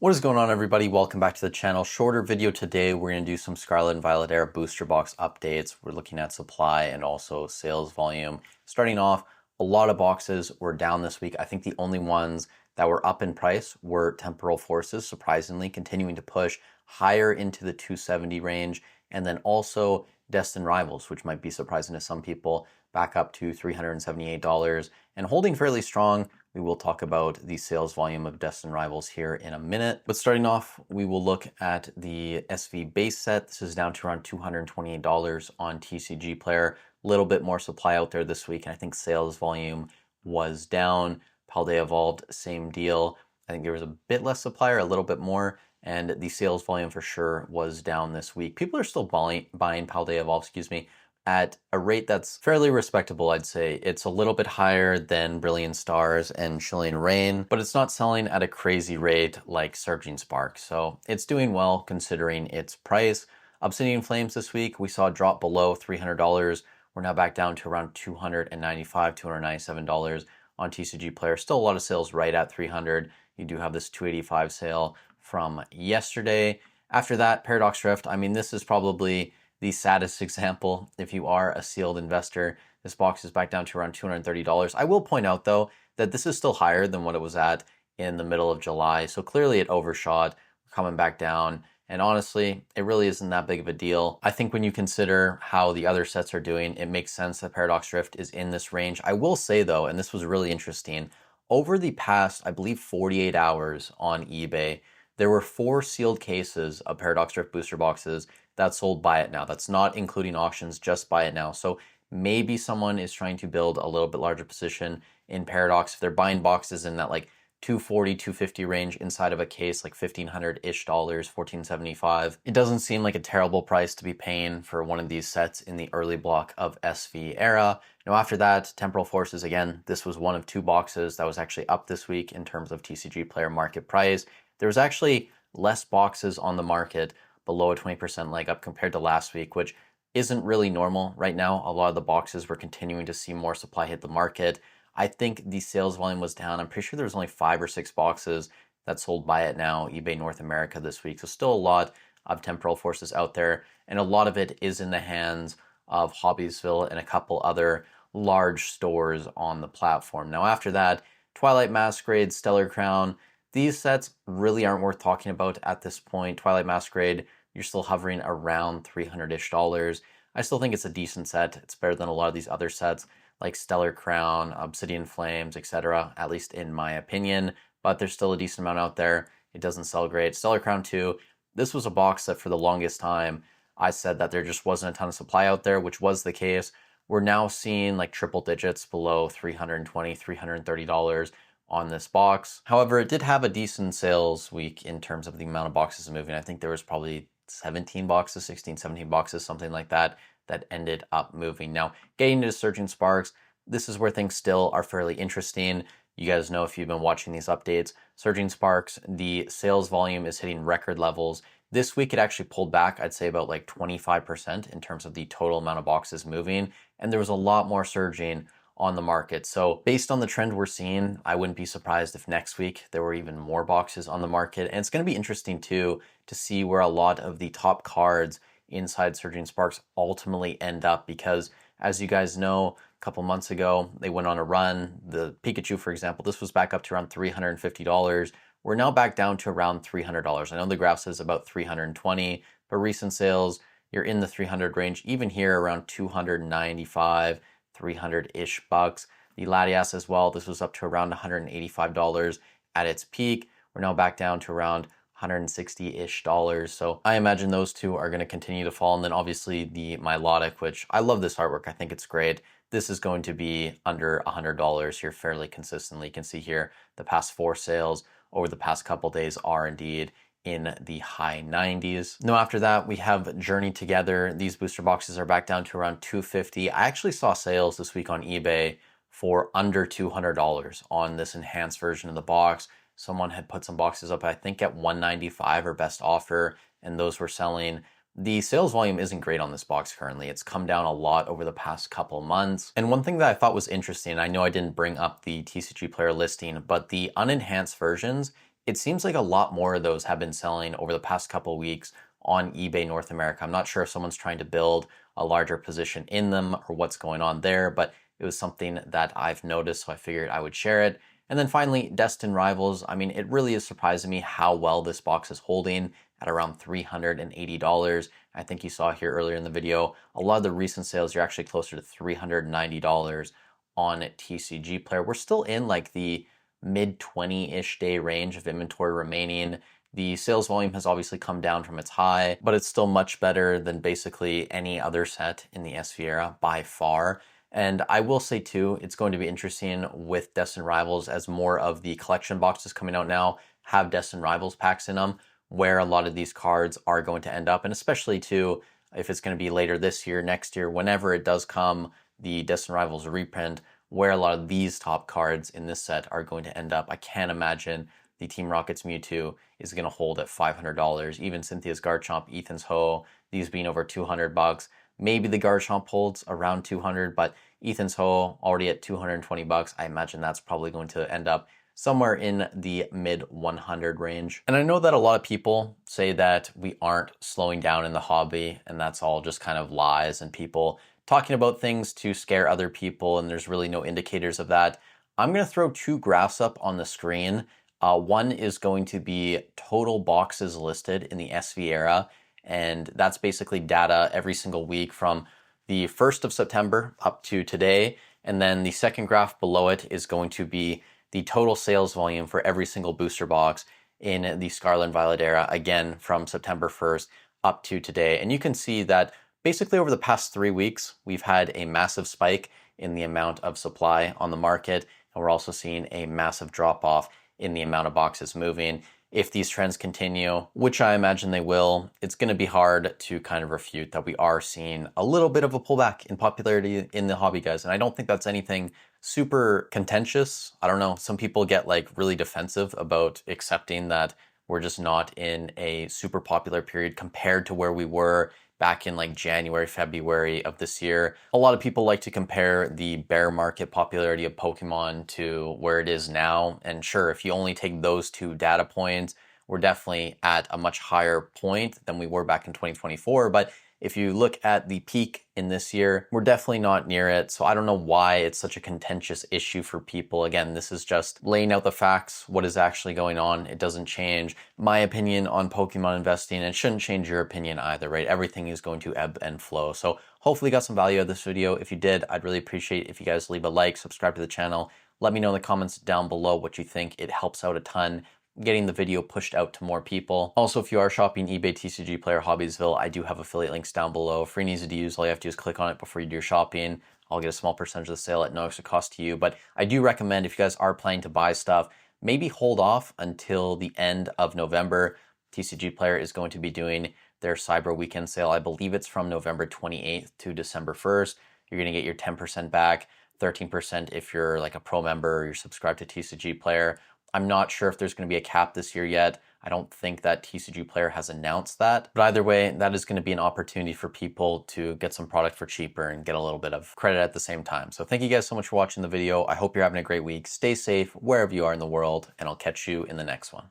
What is going on, everybody? Welcome back to the channel. Shorter video today. We're going to do some Scarlet and Violet Era booster box updates. We're looking at supply and also sales volume. Starting off, a lot of boxes were down this week. I think the only ones that were up in price were Temporal Forces, surprisingly, continuing to push higher into the 270 range. And then also Destined Rivals, which might be surprising to some people, back up to $378 and holding fairly strong. We will talk about the sales volume of Destined Rivals here in a minute. But starting off, we will look at the SV base set. This is down to around $228 on TCG Player. A little bit more supply out there this week, and I think sales volume was down. Paldea Evolved, same deal. I think there was a bit less supply, or a little bit more, and the sales volume for sure was down this week. People are still buying Paldea Evolved, at a rate that's fairly respectable, I'd say. It's a little bit higher than Brilliant Stars and Chilling Rain, but it's not selling at a crazy rate like Surging Spark. So it's doing well considering its price. Obsidian Flames this week, we saw a drop below $300. We're now back down to around $295, $297 on TCG Player. Still a lot of sales right at $300. You do have this $285 sale from yesterday. After that, Paradox Drift, I mean, this is probably the saddest example if you are a sealed investor. This box is back down to around $230. I will point out though that this is still higher than what it was at in the middle of July. So clearly it overshot, coming back down. And honestly, it really isn't that big of a deal. I think when you consider how the other sets are doing, it makes sense that Paradox Drift is in this range. I will say though, and this was really interesting, over the past, I believe 48 hours on eBay, there were 4 sealed cases of Paradox Drift booster boxes that sold Buy It Now. That's not including auctions, just Buy It Now. So maybe someone is trying to build a little bit larger position in Paradox. If they're buying boxes in that like 240, 250 range inside of a case, like $1,500-ish, $1,475. It doesn't seem like a terrible price to be paying for one of these sets in the early block of SV era. Now after that, Temporal Forces, again, this was one of 2 boxes that was actually up this week in terms of TCG Player market price. There was actually less boxes on the market below a 20% leg up compared to last week, which isn't really normal right now. A lot of the boxes were continuing to see more supply hit the market. I think the sales volume was down. I'm pretty sure there was only 5 or 6 boxes that sold Buy It Now, eBay North America this week. So still a lot of Temporal Forces out there, and a lot of it is in the hands of Hobbiesville and a couple other large stores on the platform. Now after that, Twilight Masquerade, Stellar Crown, these sets really aren't worth talking about at this point. Twilight Masquerade, you're still hovering around $300-ish. I still think it's a decent set. It's better than a lot of these other sets like Stellar Crown, Obsidian Flames, etc., at least in my opinion, but there's still a decent amount out there. It doesn't sell great. Stellar Crown 2, this was a box that for the longest time I said that there just wasn't a ton of supply out there, which was the case. We're now seeing like triple digits below $320, $330 on this box. However, it did have a decent sales week in terms of the amount of boxes moving. I think there was probably 17 boxes, 16, 17 boxes, something like that, that ended up moving. Now, getting into Surging Sparks, this is where things still are fairly interesting. You guys know if you've been watching these updates, Surging Sparks, the sales volume is hitting record levels. This week it actually pulled back, I'd say about like 25% in terms of the total amount of boxes moving, and there was a lot more surging on the market. So based on the trend we're seeing, I wouldn't be surprised if next week there were even more boxes on the market. And it's going to be interesting too to see where a lot of the top cards inside Surging Sparks ultimately end up, because as you guys know, a couple months ago they went on a run. The Pikachu, for example, this was back up to around $350. We're now back down to around $300. I know the graph says about $320, but recent sales, you're in the 300 range, even here around 295, 300-ish bucks. The Latias as well, this was up to around $185 at its peak. We're now back down to around $160-ish. So I imagine those two are going to continue to fall. And then obviously the Milotic, which I love this artwork. I think it's great. This is going to be under $100 here fairly consistently. You can see here the past 4 sales over the past couple days are indeed in the high 90s. Now after that, we have Journey Together. These booster boxes are back down to around $250. I actually saw sales this week on eBay for under $200 on this enhanced version of the box. Someone had put some boxes up, I think at $195 or best offer, and those were selling. The sales volume isn't great on this box currently. It's come down a lot over the past couple months. And one thing that I thought was interesting, I know I didn't bring up the TCG Player listing, but the unenhanced versions, it seems like a lot more of those have been selling over the past couple weeks on eBay North America. I'm not sure if someone's trying to build a larger position in them or what's going on there, but it was something that I've noticed, so I figured I would share it. And then finally, Destined Rivals. I mean, it really is surprising me how well this box is holding at around $380. I think you saw here earlier in the video, a lot of the recent sales, you're actually closer to $390 on TCG Player. We're still in like the mid 20-ish day range of inventory remaining. The sales volume has obviously come down from its high, but it's still much better than basically any other set in the SV era by far. And I will say too, it's going to be interesting with Destined Rivals as more of the collection boxes coming out now have Destined Rivals packs in them, where a lot of these cards are going to end up. And especially too, if it's going to be later this year, next year, whenever it does come, the Destined Rivals reprint, where a lot of these top cards in this set are going to end up. I can't imagine the Team Rocket's Mewtwo is going to hold at $500. Even Cynthia's Garchomp, Ethan's Ho, these being over $200. Maybe the Garchomp holds around 200, but Ethan's Ho already at $220. I imagine that's probably going to end up somewhere in the mid 100 range. And I know that a lot of people say that we aren't slowing down in the hobby, and that's all just kind of lies and people talking about things to scare other people, and there's really no indicators of that. I'm going to throw two graphs up on the screen. One is going to be total boxes listed in the SV era, and that's basically data every single week from the 1st of September up to today. And then the second graph below it is going to be the total sales volume for every single booster box in the Scarlet Violet era, again from September 1st up to today. And you can see that basically over the past 3 weeks, we've had a massive spike in the amount of supply on the market, and we're also seeing a massive drop off in the amount of boxes moving. If these trends continue, which I imagine they will, it's going to be hard to kind of refute that we are seeing a little bit of a pullback in popularity in the hobby, guys. And I don't think that's anything super contentious. I don't know. Some people get like really defensive about accepting that we're just not in a super popular period compared to where we were back in like January, February of this year. A lot of people like to compare the bear market popularity of Pokemon to where it is now. And sure, if you only take those two data points, we're definitely at a much higher point than we were back in 2024. But if you look at the peak in this year, we're definitely not near it. So I don't know why it's such a contentious issue for people. Again, this is just laying out the facts, what is actually going on. It doesn't change my opinion on Pokemon investing. It shouldn't change your opinion either, right? Everything is going to ebb and flow. So hopefully you got some value out of this video. If you did, I'd really appreciate if you guys leave a like, subscribe to the channel. Let me know in the comments down below what you think. It helps out a ton getting the video pushed out to more people. Also, if you are shopping eBay TCG Player Hobbiesville, I do have affiliate links down below. Free and easy to use. All you have to do is click on it before you do your shopping. I'll get a small percentage of the sale at no extra cost to you. But I do recommend if you guys are planning to buy stuff, maybe hold off until the end of November. TCG Player is going to be doing their Cyber Weekend sale. I believe it's from November 28th to December 1st. You're going to get your 10% back, 13% if you're like a pro member or you're subscribed to TCG Player. I'm not sure if there's going to be a cap this year yet. I don't think that TCG Player has announced that. But either way, that is going to be an opportunity for people to get some product for cheaper and get a little bit of credit at the same time. So thank you guys so much for watching the video. I hope you're having a great week. Stay safe wherever you are in the world, and I'll catch you in the next one.